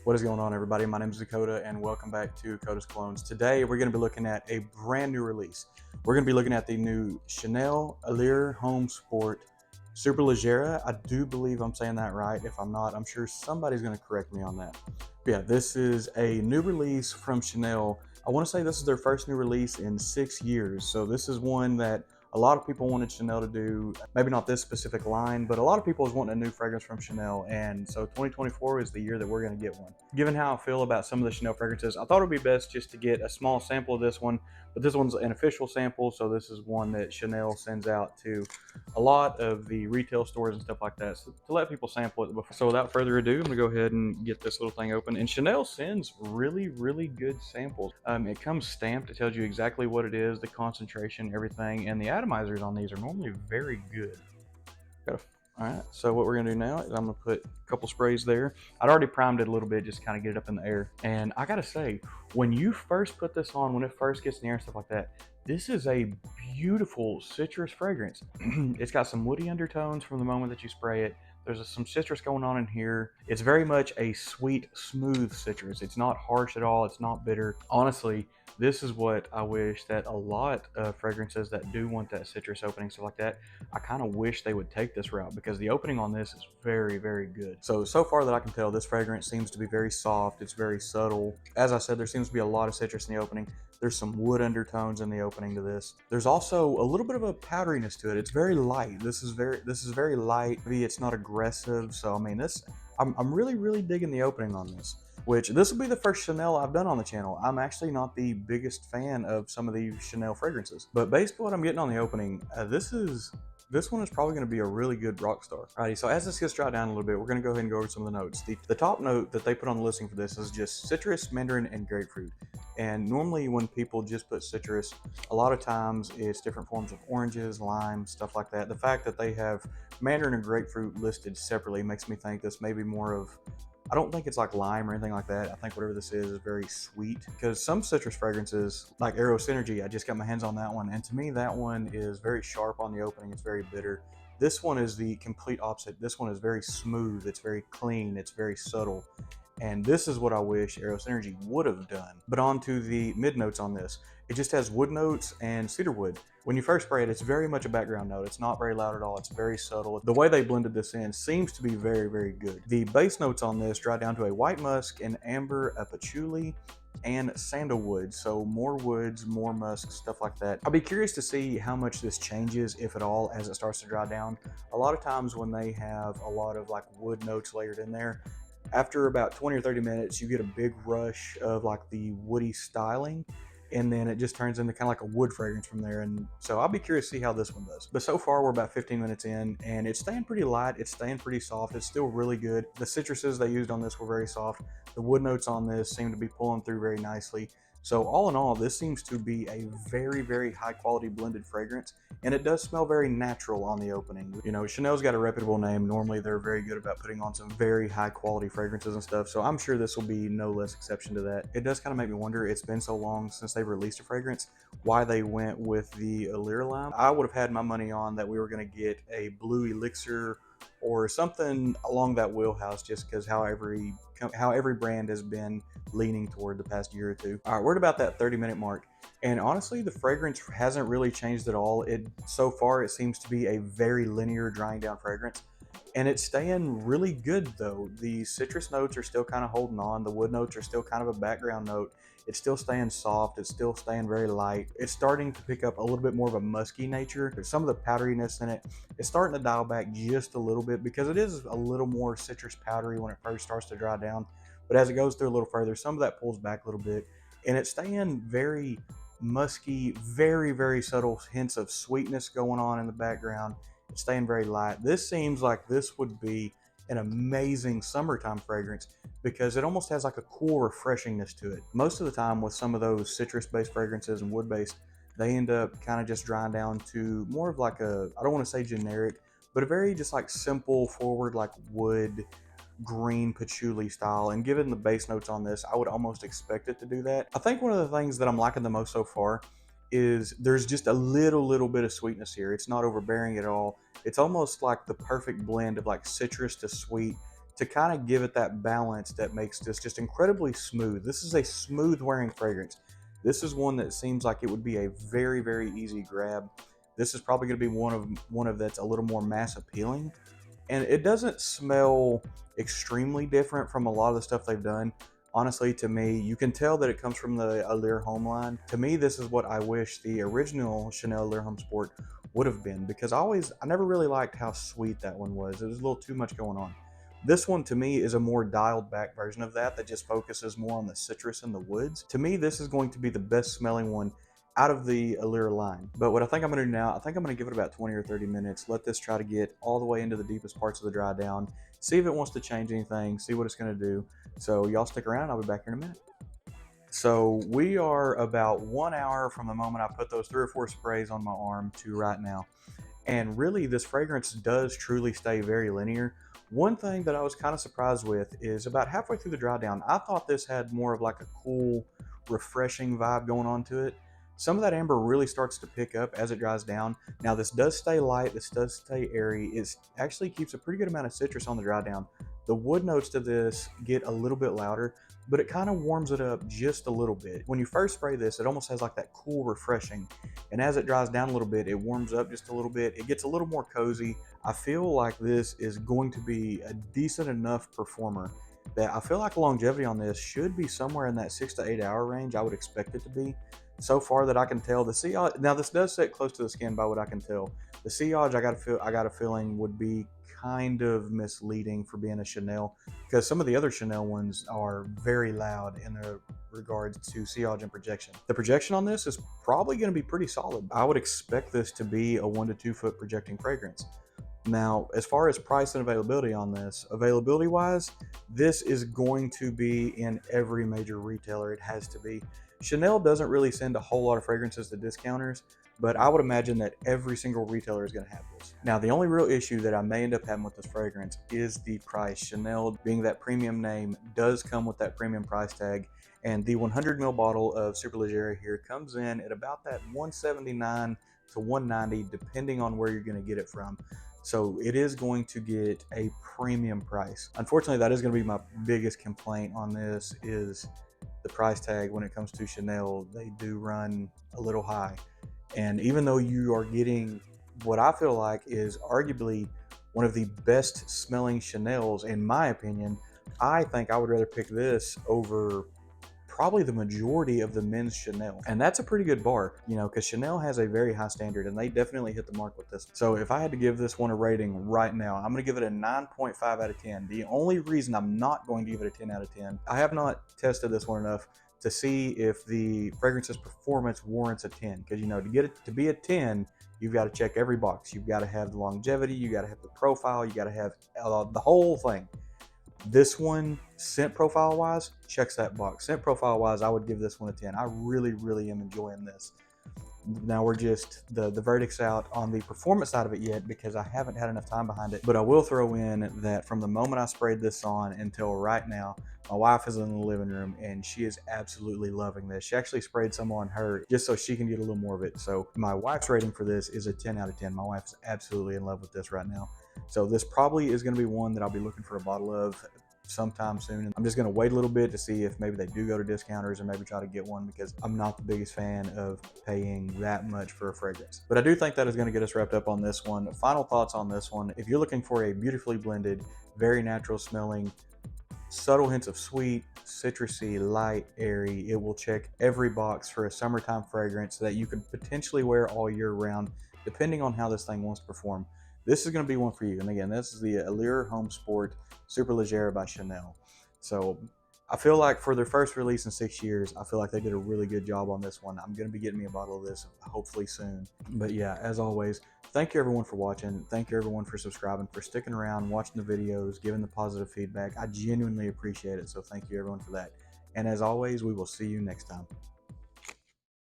What is going on, everybody? My name is Dakota, and welcome back to Kotascologne. Today, we're going to be looking at a brand new release. We're going to be looking at the new Chanel ALLURE Homme Sport Superleggera. I do believe I'm saying that right. If I'm not, I'm sure somebody's going to correct me on that. But yeah, this is a new release from Chanel. I want to say this is their first new release in 6 years. So this is one that a lot of people wanted Chanel to do, maybe not this specific line, but a lot of people was wanting a new fragrance from Chanel. And so 2024 is the year that we're going to get one. Given how I feel about some of the Chanel fragrances, I thought it would be best just to get a small sample of this one, but this one's an official sample. So this is one that Chanel sends out to a lot of the retail stores and stuff like that, so to let people sample it before. So without further ado, I'm gonna go ahead and get this little thing open. And Chanel sends really good samples. It comes stamped. It tells you exactly what it is, the concentration, everything, and the atomizers on these are normally very good. All right, so what we're gonna do now is I'm gonna put a couple sprays there. I'd already primed it a little bit, just kind of get it up in the air. And I gotta say, when you first put this on, when it first gets in the air and stuff like that, this is a beautiful citrus fragrance. It's got some woody undertones from the moment that you spray it. There's some citrus going on in here. It's very much a sweet, smooth citrus. It's not harsh at all. It's not bitter. Honestly, this is what I wish that a lot of fragrances that do want that citrus opening, stuff like that, I kind of wish they would take this route, because the opening on this is very good. So far that I can tell, this fragrance seems to be very soft. It's very subtle. As I said, there seems to be a lot of citrus in the opening. There's some wood undertones in the opening to this. There's also a little bit of a powderiness to it. It's very light. This is very light. It's not aggressive. So I mean, I'm really digging the opening on this. Which this will be the first Chanel I've done on the channel. I'm actually not the biggest fan of some of these Chanel fragrances, but based on what I'm getting on the opening, this one is probably going to be a really good rock star. Alrighty, so as this gets dried down a little bit, we're going to go ahead and go over some of the notes. The top note that they put on the listing for this is just citrus, mandarin, and grapefruit. And normally when people just put citrus, a lot of times it's different forms of oranges, limes, stuff like that. The fact that they have mandarin and grapefruit listed separately makes me think this may be more of, I don't think it's like lime or anything like that. I think whatever this is very sweet, because some citrus fragrances like ALLURE Synergy, I just got my hands on that one, and to me that one is very sharp on the opening. It's very bitter. This one is the complete opposite. This one is very smooth. It's very clean. It's very subtle. And this is what I wish ALLURE Synergy would have done. But on to the mid notes on this. It just has wood notes and cedar wood. When you first spray it, it's very much a background note. It's not very loud at all. It's very subtle. The way they blended this in seems to be very good. The base notes on this dry down to a white musk, an amber, a patchouli, and sandalwood. So more woods, more musk, stuff like that. I'll be curious to see how much this changes, if at all, as it starts to dry down. A lot of times when they have a lot of like wood notes layered in there, after about 20 or 30 minutes, you get a big rush of like the woody styling, and then it just turns into kind of like a wood fragrance from there. And so I'll be curious to see how this one does. But so far we're about 15 minutes in, and it's staying pretty light. It's staying pretty soft. It's still really good. The citruses they used on this were very soft. The wood notes on this seem to be pulling through very nicely. So all in all, this seems to be a very high quality blended fragrance, and it does smell very natural on the opening. You know, Chanel's got a reputable name. Normally they're very good about putting on some very high quality fragrances and stuff, so I'm sure this will be no less exception to that. It does kind of make me wonder, it's been so long since they've released a fragrance, why they went with the ALLURE line. I would have had my money on that we were going to get a blue elixir or something along that wheelhouse, just because how every brand has been leaning toward the past year or two. All right, we're at about that 30-minute mark, and honestly the fragrance hasn't really changed at all. So far it seems to be a very linear drying down fragrance, and it's staying really good though. The citrus notes are still kind of holding on. The wood notes are still kind of a background note. It's still staying soft. It's still staying very light. It's starting to pick up a little bit more of a musky nature. There's some of the powderiness in it. It's starting to dial back just a little bit, because it is a little more citrus powdery when it first starts to dry down. But as it goes through a little further, some of that pulls back a little bit, and it's staying very musky, very subtle hints of sweetness going on in the background. It's staying very light. This seems like this would be an amazing summertime fragrance, because it almost has like a cool refreshingness to it. Most of the time with some of those citrus based fragrances and wood based, they end up kind of just drying down to more of like a, I don't want to say generic, but a very just like simple forward like wood, green patchouli style. And given the base notes on this, I would almost expect it to do that. I think one of the things that I'm liking the most so far is there's just a little bit of sweetness here. It's not overbearing at all. It's almost like the perfect blend of like citrus to sweet, to kind of give it that balance that makes this just incredibly smooth. This is a smooth wearing fragrance. This is one that seems like it would be a very, very easy grab. This is probably going to be one of that's a little more mass appealing, and it doesn't smell extremely different from a lot of the stuff they've done. Honestly, to me, you can tell that it comes from the Allure Homme line. To me, this is what I wish the original Chanel Allure Homme Sport would have been, because I never really liked how sweet that one was. It was a little too much going on. This one to me is a more dialed back version of that just focuses more on the citrus and the woods. To me, this is going to be the best smelling one out of the Allure line. But what I think I'm gonna do now, I think I'm gonna give it about 20 or 30 minutes, let this try to get all the way into the deepest parts of the dry down, see if it wants to change anything, see what it's gonna do. So y'all stick around, I'll be back here in a minute. So we are about 1 hour from the moment I put those 3 or 4 sprays on my arm to right now. And really, this fragrance does truly stay very linear. One thing that I was kind of surprised with is about halfway through the dry down, I thought this had more of like a cool, refreshing vibe going on to it. Some of that amber really starts to pick up as it dries down. Now this does stay light, this does stay airy. It actually keeps a pretty good amount of citrus on the dry down. The wood notes to this get a little bit louder, but it kind of warms it up just a little bit. When you first spray this, it almost has like that cool refreshing. And as it dries down a little bit, it warms up just a little bit. It gets a little more cozy. I feel like this is going to be a decent enough performer that I feel like longevity on this should be somewhere in that 6 to 8 hour range. I would expect it to be. So far that I can tell, the sillage, now this does sit close to the skin by what I can tell. The sillage, I got a feeling would be kind of misleading for being a Chanel, because some of the other Chanel ones are very loud in their regards to sillage and projection. The projection on this is probably going to be pretty solid. I would expect this to be a 1 to 2 foot projecting fragrance. Now, as far as price and availability on this, availability wise, this is going to be in every major retailer. It has to be. Chanel doesn't really send a whole lot of fragrances to discounters, but I would imagine that every single retailer is going to have this. Now, the only real issue that I may end up having with this fragrance is the price. Chanel, being that premium name, does come with that premium price tag, and the 100 ml bottle of Superleggera here comes in at about that $179 to $190, depending on where you're going to get it from. So it is going to get a premium price. Unfortunately, that is going to be my biggest complaint on this, is the price tag. When it comes to Chanel, they do run a little high. And even though you are getting what I feel like is arguably one of the best smelling Chanels, in my opinion, I think I would rather pick this over probably the majority of the men's Chanel. And that's a pretty good bar, you know, because Chanel has a very high standard and they definitely hit the mark with this. So if I had to give this one a rating right now, I'm going to give it a 9.5 out of 10. The only reason I'm not going to give it a 10 out of 10, I have not tested this one enough to see if the fragrance's performance warrants a 10. Because, you know, to get it to be a 10, you've got to check every box. You've got to have the longevity, you got to have the profile, you got to have the whole thing. This one, scent profile wise, checks that box. Scent profile wise, I would give this one a 10. I really, really am enjoying this. Now we're just, the verdict's out on the performance side of it yet, because I haven't had enough time behind it. But I will throw in that from the moment I sprayed this on until right now, my wife is in the living room and she is absolutely loving this. She actually sprayed some on her just so she can get a little more of it. So my wife's rating for this is a 10 out of 10. My wife's absolutely in love with this right now. So this probably is going to be one that I'll be looking for a bottle of sometime soon. I'm just going to wait a little bit to see if maybe they do go to discounters, or maybe try to get one, because I'm not the biggest fan of paying that much for a fragrance. But I do think that is going to get us wrapped up on this one. Final thoughts on this one: if you're looking for a beautifully blended, very natural smelling, subtle hints of sweet, citrusy, light, airy, it will check every box for a summertime fragrance that you could potentially wear all year round, depending on how this thing wants to perform. This is going to be one for you. And again, this is the Allure Homme Sport Superleggera by Chanel. So I feel like for their first release in 6 years, I feel like they did a really good job on this one. I'm going to be getting me a bottle of this hopefully soon. But yeah, as always, thank you everyone for watching. Thank you everyone for subscribing, for sticking around, watching the videos, giving the positive feedback. I genuinely appreciate it. So thank you everyone for that. And as always, we will see you next time.